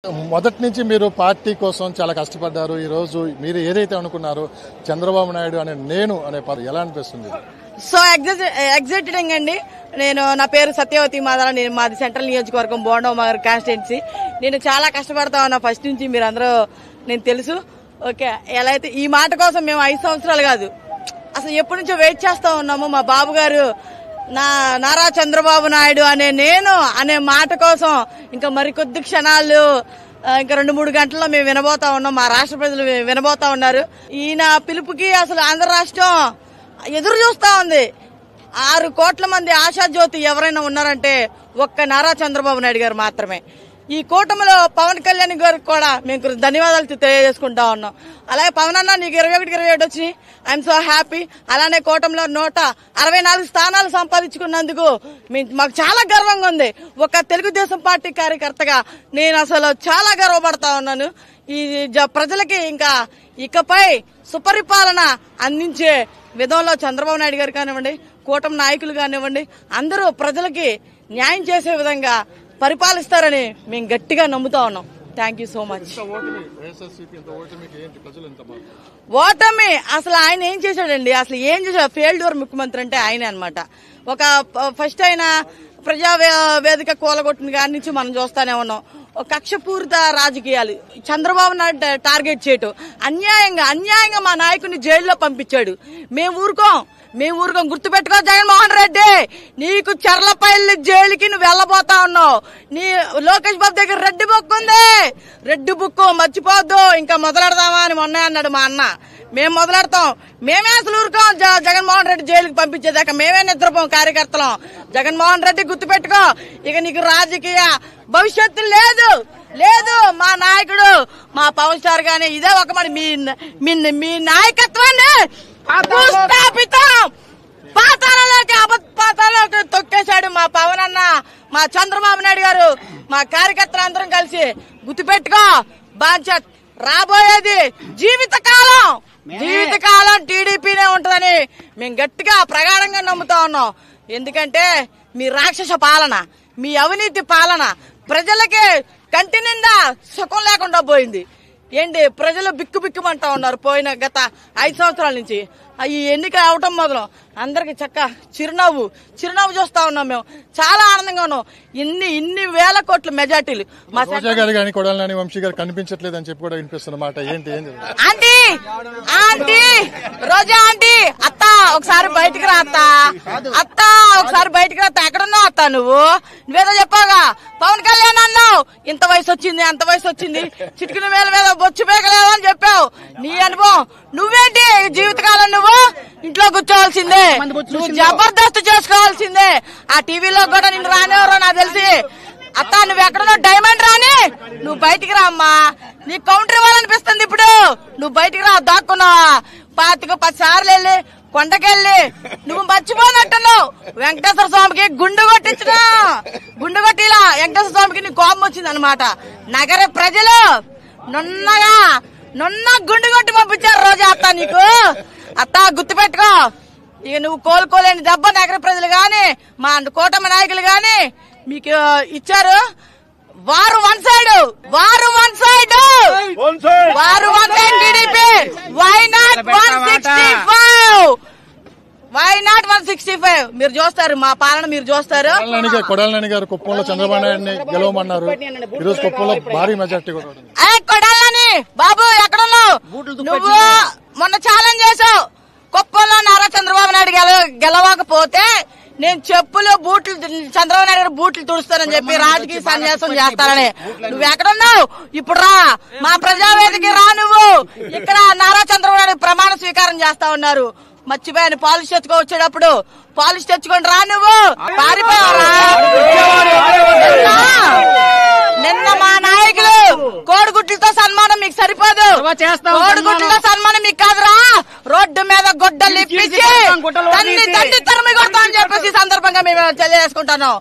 మొదటి నుంచి మీరు పార్టీ కోసం చాలా కష్టపడ్డారు. ఈ రోజు మీరు ఏదైతే అనుకున్నారో చంద్రబాబు నాయుడు అనే నేను అనే పదం ఎలా అనిపిస్తుంది? సో ఎగ్జైటింగ్ అండి. నా పేరు సత్యవతి మాధవ. నేను మాది సెంట్రల్ నియోజకవర్గం బోండవమగర్ కాన్స్టిట్యున్సీ. నేను చాలా కష్టపడతా ఉన్నా ఫస్ట్ నుంచి, మీరు అందరూ నేను తెలుసు. ఓకే, ఎలా అయితే ఈ మాట కోసం మేము 5 సంవత్సరాలు కాదు, అసలు ఎప్పటి నుంచో వెయిట్ చేస్తా ఉన్నాము. మా బాబు గారు నారా చంద్రబాబు నాయుడు అనే నేను అనే మాట కోసం ఇంకా మరికొద్ది క్షణాలు, ఇంకా 2-3 గంటల్లో మేము వినబోతా ఉన్నాం. మా రాష్ట్ర ప్రజలు వినబోతా ఉన్నారు. ఈయన పిలుపుకి అసలు ఆంధ్ర రాష్ట్రం ఎదురు చూస్తా ఉంది. 6 కోట్ల మంది ఆశాజ్యోతి ఎవరైనా ఉన్నారంటే ఒక్క నారా చంద్రబాబు నాయుడు గారు మాత్రమే. ఈ కూటమిలో పవన్ కళ్యాణ్ గారికి కూడా మేము ధన్యవాదాలు తెలియజేసుకుంటా ఉన్నాం. అలాగే పవన్ అన్న, నీకు 21-27 వచ్చినాయి, ఐఎమ్ సో హ్యాపీ. అలానే కూటమిలో 164 స్థానాలు సంపాదించుకున్నందుకు మాకు చాలా గర్వంగా ఉంది. ఒక తెలుగుదేశం పార్టీ కార్యకర్తగా నేను అసలు చాలా గర్వపడతా ఉన్నాను. ఈ ప్రజలకి ఇంకా ఇకపై సుపరిపాలన అందించే విధంలో చంద్రబాబు నాయుడు గారు కానివ్వండి, కూటమి నాయకులు కానివ్వండి, అందరూ ప్రజలకి న్యాయం చేసే విధంగా పరిపాలిస్తారని మేము గట్టిగా నమ్ముతా ఉన్నాం. Thank you so much. ఓటమి అసలు ఆయన ఏం చేశాడండి? అసలు ఏం చేశాడు? ఫెయిల్డ్ ముఖ్యమంత్రి అంటే ఆయనే అనమాట. ఒక ఫస్ట్ ఆయన ప్రజా వేదిక కూలగొట్టిన కాడి నుంచి మనం చూస్తానే ఉన్నాం. కక్షపూరిత రాజకీయాలు, చంద్రబాబు నాయుడు టార్గెట్ చేయటం, అన్యాయంగా మా నాయకుడిని జైల్లో పంపించాడు. మేము ఊరుకోం. గుర్తుపెట్టుకో జగన్మోహన్ రెడ్డి, నీకు చర్లపల్లి జైలుకి నువ్వు వెళ్ళబోతా ఉన్నావు. నీ లోకేష్ బాబు దగ్గర రెడ్ బుక్ ఉంది, రెడ్ బుక్ మర్చిపోద్దు. ఇంకా మొదలెడదామా అని మొన్న అన్నాడు మా అన్న. మేము మొదలెడతాం. మేమే అసలు ఊరుకోం. జగన్మోహన్ రెడ్డి జైలుకి పంపించేదాకా మేమే నిద్రపోం కార్యకర్తలం. జగన్మోహన్ రెడ్డి గుర్తుపెట్టుకో, ఇక నీకు రాజకీయ భవిష్యత్తు లేదు. మా నాయకుడు, మా పవన్ స్టార్ గానీ ఇదే ఒక మరి మీ నాయకత్వాన్ని పాతాళలోకి తొక్కేశాడు మా పవన్ అన్న, మా చంద్రబాబు నాయుడు గారు. మా కార్యకర్తలు అందరం కలిసి గుర్తుపెట్టుకో, బాధ్యత రాబోయేది జీవితకాలం టీడీపీనే ఉంటుందని మేము గట్టిగా ప్రగాఢంగా నమ్ముతా ఉన్నాం. ఎందుకంటే మీ రాక్షస పాలన, మీ అవినీతి పాలన ప్రజలకి కంటి నిండా సుఖం లేకుండా పోయింది. ఏంటి, ప్రజలు బిక్కుమంటా ఉన్నారు. పోయిన గత 5 సంవత్సరాల నుంచి ఈ ఎన్నిక అవటం మొదలు అందరికి చక్క చిరునవ్వు చూస్తా ఉన్నాం. మేము చాలా ఆనందంగా ఉన్నాం. ఇన్ని వేల కోట్ల మెజార్టీలు మా వంశీ గారు కనిపించట్లేదు అని చెప్పి కూడా వినిపిస్తున్నమాట. ఏంటి ఆంటీ రోజా ఆంటీ, అత్త ఒకసారి బయటికి రా అత్త ఒకసారి బయటికి రా. ఎక్కడున్నావు అత్త? నువ్వేదో చెప్పాగా, పవన్ కళ్యాణ్ అన్నావు, ఇంత వయసు వచ్చింది అంత వయసు వచ్చింది, చిటికిన వేల మీద బొచ్చు పేకలేదు అని చెప్పావు. నీ అనుభవం నువ్వేంటి? జీవితకాలం నువ్వు ఇంట్లో కూర్చోవాల్సిందే, నువ్వు జబర్దస్త్ చేసుకోవాల్సిందే. ఆ టీవీలో కూడా నిన్ను రానివ్వరో నాకు తెలిసి. అత్త నువ్వు ఎక్కడున్నావు? డైమండ్ రాని, నువ్వు బయటికి రా అమ్మా. నీకు కౌంటర్ ఇవ్వాలనిపిస్తుంది ఇప్పుడు, నువ్వు బయటికి రా. దాక్కున్నావా? 10 సార్లు వెళ్ళి కొండకెళ్ళి నువ్వు మర్చిపోనట్టున్నావు. వెంకటేశ్వర స్వామికి గుండు కొట్టించినా, గుండు కొట్టిలా వెంకటేశ్వర స్వామికి నీ కోపం వచ్చింది అనమాట. నగర ప్రజలు నున్న గుండు కొట్టి పంపించారు రోజా అత్త నీకు. అత్త గుర్తుపెట్టుకో, ఇక నువ్వు కోలుకోలేని దెబ్బ నగర ప్రజలు గాని మా కూటమి నాయకులు గాని మీకు ఇచ్చారు. వారు one side TDP. Why not 165? మీరు చూస్తారు, మా పాలన మీరు చూస్తారు. కొడాలని గారు కుప్పంలో చంద్రబాబు నాయుడిని గెలవమన్నారు. ఈరోజు కుప్పంలో భారీ మెజార్టీ కూడా. కొడాలని బాబు ఎక్కడున్నావు? నువ్వు మొన్న ఛాలెంజ్ చేసావు, కుప్పంలో నారా చంద్రబాబు నాయుడు గెలవకపోతే నేను బూట్లు చంద్రబాబు నాయుడు గారు బూట్లు తుడుస్తానని చెప్పి రాజకీయ సన్యాసం చేస్తానని. నువ్వు ఎక్కడున్నావు? ఇప్పుడు రా, మా ప్రజావేదిక రా. నువ్వు ఇక్కడ నారా చంద్రబాబు నాయుడు ప్రమాణ స్వీకారం చేస్తా ఉన్నారు. మర్చిపోయాను, పాలిష్ వచ్చేటప్పుడు పాలిష్ తెచ్చుకొని రా. నువ్వు పారిపోయారా? నిన్న మా నాయకులు కోడిగుడ్లతో సన్మానం మీకు సరిపోదు, కోడిగుడ్లతో సన్మానం మీకు కాదురా. రోడ్డు మీద గుడ్డలు ఇప్పించి తండ్రి తరమి కొడతా అని చెప్పేసి సందర్భంగా మేము తెలియజేసుకుంటాను.